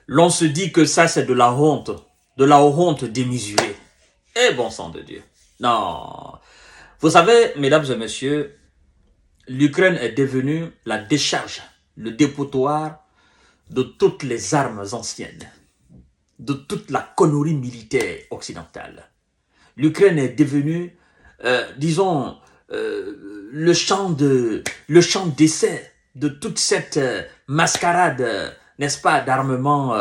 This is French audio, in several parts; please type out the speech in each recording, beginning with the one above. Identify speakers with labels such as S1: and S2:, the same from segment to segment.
S1: l'on se dit que ça c'est de la honte démesurée. Eh bon sang de Dieu. Non. Vous savez, mesdames et messieurs, l'Ukraine est devenue la décharge, le dépotoir de toutes les armes anciennes, de toute la connerie militaire occidentale. L'Ukraine est devenue, disons, le champ d'essai de toute cette mascarade, n'est-ce pas, d'armement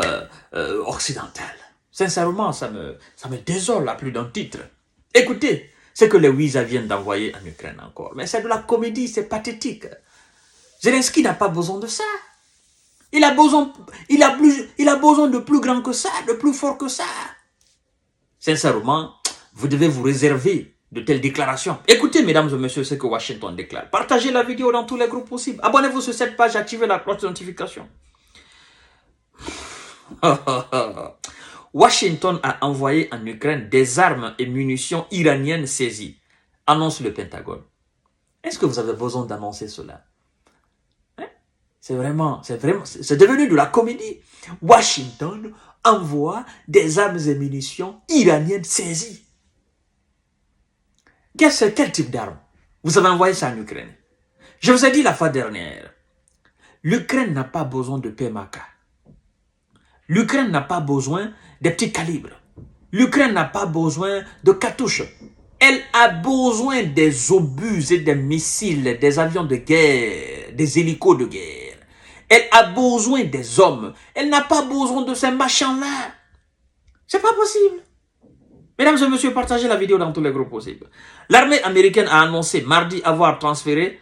S1: occidental. Sincèrement, ça me désole à plus d'un titre. Écoutez, ce que les Ouïsa viennent d'envoyer en Ukraine encore. Mais c'est de la comédie, c'est pathétique. Zelensky n'a pas besoin de ça. Il a besoin de plus grand que ça, de plus fort que ça. Sincèrement, vous devez vous réserver de telles déclarations. Écoutez, mesdames et messieurs, ce que Washington déclare. Partagez la vidéo dans tous les groupes possibles. Abonnez-vous sur cette page, activez la cloche de notification. Washington a envoyé en Ukraine des armes et munitions iraniennes saisies, annonce le Pentagone. Est-ce que vous avez besoin d'annoncer cela? C'est devenu de la comédie. Washington envoie des armes et munitions iraniennes saisies. Quel type d'armes? Vous avez envoyé ça en Ukraine. Je vous ai dit la fois dernière, l'Ukraine n'a pas besoin de PMK. L'Ukraine n'a pas besoin des petits calibres. L'Ukraine n'a pas besoin de cartouches. Elle a besoin des obus et des missiles, des avions de guerre, des hélicos de guerre. Elle a besoin des hommes. Elle n'a pas besoin de ces machins-là. C'est pas possible. Mesdames et messieurs, partagez la vidéo dans tous les groupes possibles. L'armée américaine a annoncé mardi avoir transféré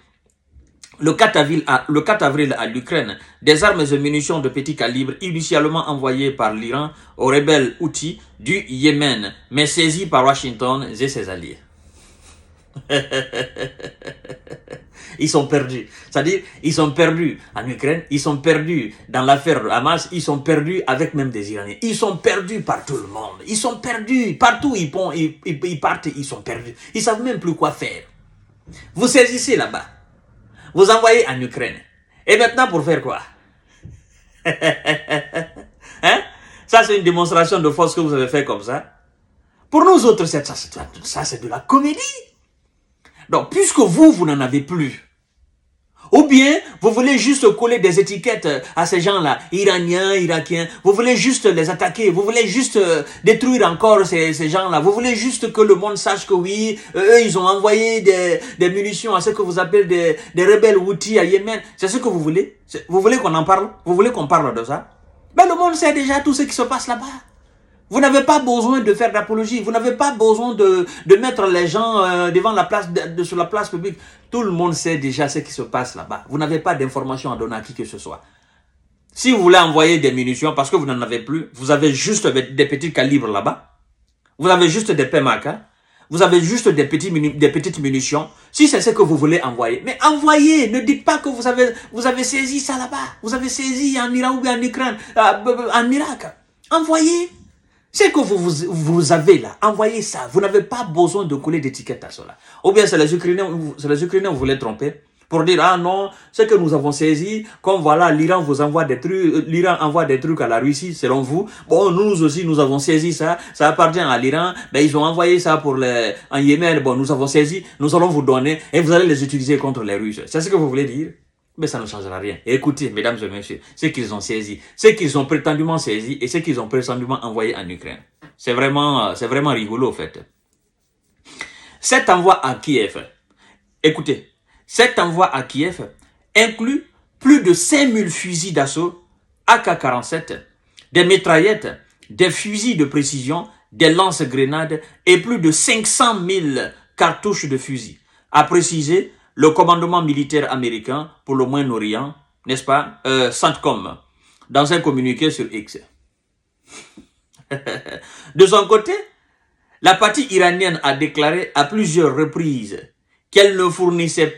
S1: le 4 avril à l'Ukraine des armes et munitions de petit calibre initialement envoyées par l'Iran aux rebelles Houthis du Yémen, mais saisies par Washington et ses alliés. Ils sont perdus. C'est-à-dire, ils sont perdus en Ukraine, ils sont perdus dans l'affaire Hamas, ils sont perdus avec même des Iraniens. Ils sont perdus par tout le monde. Ils sont perdus. Partout ils partent, ils sont perdus. Ils ne savent même plus quoi faire. Vous saisissez là-bas. Vous envoyez en Ukraine. Et maintenant, pour faire quoi? Hein? Ça, c'est une démonstration de force que vous avez fait comme ça. Pour nous autres, ça c'est de la comédie. Donc, puisque vous n'en avez plus, ou bien, vous voulez juste coller des étiquettes à ces gens-là, Iraniens, Irakiens, vous voulez juste les attaquer, vous voulez juste détruire encore ces gens-là, vous voulez juste que le monde sache que oui, eux, ils ont envoyé des munitions à ce que vous appelez des rebelles Houthis à Yémen. C'est ce que vous voulez? Vous voulez qu'on en parle? Vous voulez qu'on parle de ça? Mais le monde sait déjà tout ce qui se passe là-bas. Vous n'avez pas besoin de faire d'apologie. Vous n'avez pas besoin de mettre les gens devant la place, sur la place publique. Tout le monde sait déjà ce qui se passe là-bas. Vous n'avez pas d'informations à donner à qui que ce soit. Si vous voulez envoyer des munitions, parce que vous n'en avez plus, vous avez juste des petits calibres là-bas. Vous avez juste des PMK. Vous avez juste des petites munitions. Si c'est ce que vous voulez envoyer. Mais envoyez. Ne dites pas que vous avez saisi ça là-bas. Vous avez saisi en Iran ou bien en Ukraine, en Irak. Envoyez. C'est que vous avez là, envoyez ça. Vous n'avez pas besoin de coller d'étiquette à cela. Ou bien c'est les Ukrainiens, vous voulez tromper pour dire, ah non, ce que nous avons saisi, comme voilà, l'Iran vous envoie des trucs, l'Iran envoie des trucs à la Russie, selon vous. Bon, nous aussi, nous avons saisi ça, ça appartient à l'Iran, mais ils ont envoyé ça en Yémen, bon, nous avons saisi, nous allons vous donner, et vous allez les utiliser contre les Russes. C'est ce que vous voulez dire? Mais ça ne changera rien. Écoutez, mesdames et messieurs, ce qu'ils ont saisi, ce qu'ils ont prétendument saisi et ce qu'ils ont prétendument envoyé en Ukraine. C'est vraiment rigolo, en fait. Cet envoi à Kiev, écoutez, cet envoi à Kiev inclut plus de 5000 fusils d'assaut AK-47, des mitraillettes, des fusils de précision, des lance-grenades et plus de 500 000 cartouches de fusils, a précisé le commandement militaire américain pour le Moyen-Orient, n'est-ce pas, CENTCOM, dans un communiqué sur X. De son côté, la partie iranienne a déclaré à plusieurs reprises qu'elle ne fournissait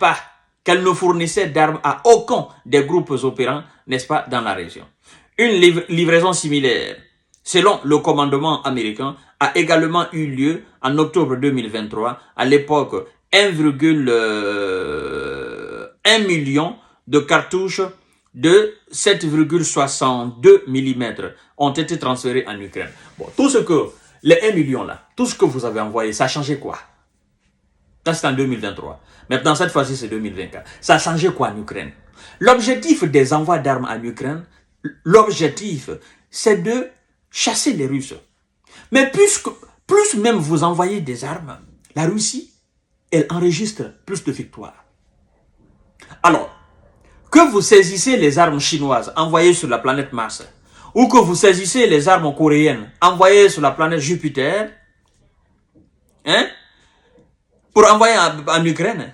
S1: d'armes à aucun des groupes opérants, n'est-ce pas, dans la région. Une livraison similaire, selon le commandement américain, a également eu lieu en octobre 2023, à l'époque 1,1 million de cartouches de 7,62 mm ont été transférés en Ukraine. Bon, tout ce que, les 1 million là, tout ce que vous avez envoyé, ça a changé quoi? Ça c'est en 2023. Maintenant, cette fois-ci, c'est 2024. Ça a changé quoi en Ukraine? L'objectif des envois d'armes en Ukraine, l'objectif, c'est de chasser les Russes. Mais plus même vous envoyez des armes, la Russie, elle enregistre plus de victoires. Alors, que vous saisissez les armes chinoises envoyées sur la planète Mars, ou que vous saisissez les armes coréennes envoyées sur la planète Jupiter, hein, pour envoyer en Ukraine,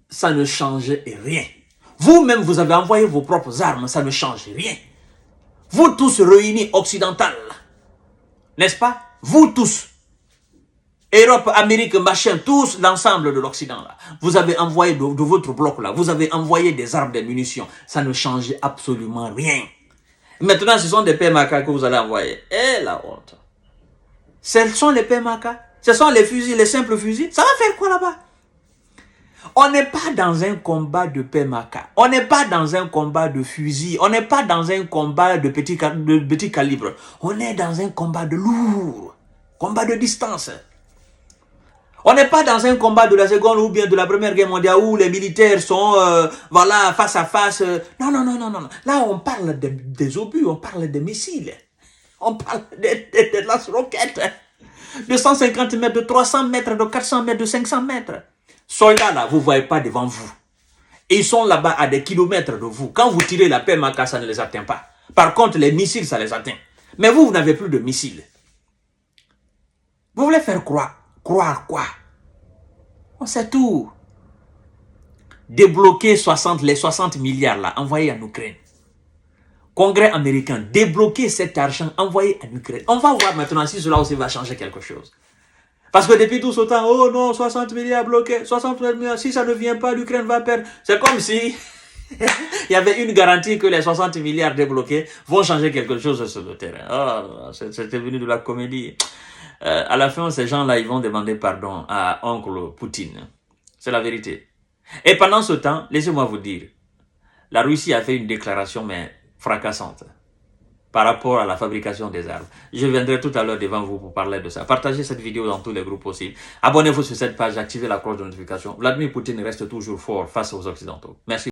S1: ça ne change rien. Vous-même, vous avez envoyé vos propres armes, ça ne change rien. Vous tous réunis occidentaux, n'est-ce pas? Vous tous, Europe, Amérique, machin, tous l'ensemble de l'Occident là. Vous avez envoyé de votre bloc là, vous avez envoyé des armes, des munitions. Ça ne change absolument rien. Maintenant, ce sont des PMK que vous allez envoyer. Et la honte. Ce sont les PMK. Ce sont les fusils, les simples fusils. Ça va faire quoi là-bas? On n'est pas dans un combat de PMK. On n'est pas dans un combat de fusil. On n'est pas dans un combat de petit calibre. On est dans un combat de lourd. Combat de distance. On n'est pas dans un combat de la seconde ou bien de la première guerre mondiale où les militaires sont voilà, face à face. Non, non, non, non, non. Là, on parle des obus, on parle des missiles. On parle des lance-roquettes. De 150 mètres, de 300 mètres, de 400 mètres, de 500 mètres. Soldats là, vous ne voyez pas devant vous. Et ils sont là-bas à des kilomètres de vous. Quand vous tirez la PMK, ça ne les atteint pas. Par contre, les missiles, ça les atteint. Mais vous n'avez plus de missiles. Vous voulez faire croire quoi? On sait tout. Débloquer les 60 milliards là, envoyés en Ukraine. Congrès américain, débloquer cet argent envoyé en Ukraine. On va voir maintenant si cela aussi va changer quelque chose. Parce que depuis tout ce temps, oh non, 60 milliards bloqués, 60 milliards, si ça ne vient pas, l'Ukraine va perdre. C'est comme si il y avait une garantie que les 60 milliards débloqués vont changer quelque chose sur le terrain. Oh, c'était venu de la comédie. À la fin, ces gens-là, ils vont demander pardon à oncle Poutine. C'est la vérité. Et pendant ce temps, laissez-moi vous dire, la Russie a fait une déclaration, mais fracassante, par rapport à la fabrication des armes. Je viendrai tout à l'heure devant vous pour parler de ça. Partagez cette vidéo dans tous les groupes possibles. Abonnez-vous sur cette page, activez la cloche de notification. Vladimir Poutine reste toujours fort face aux Occidentaux. Merci.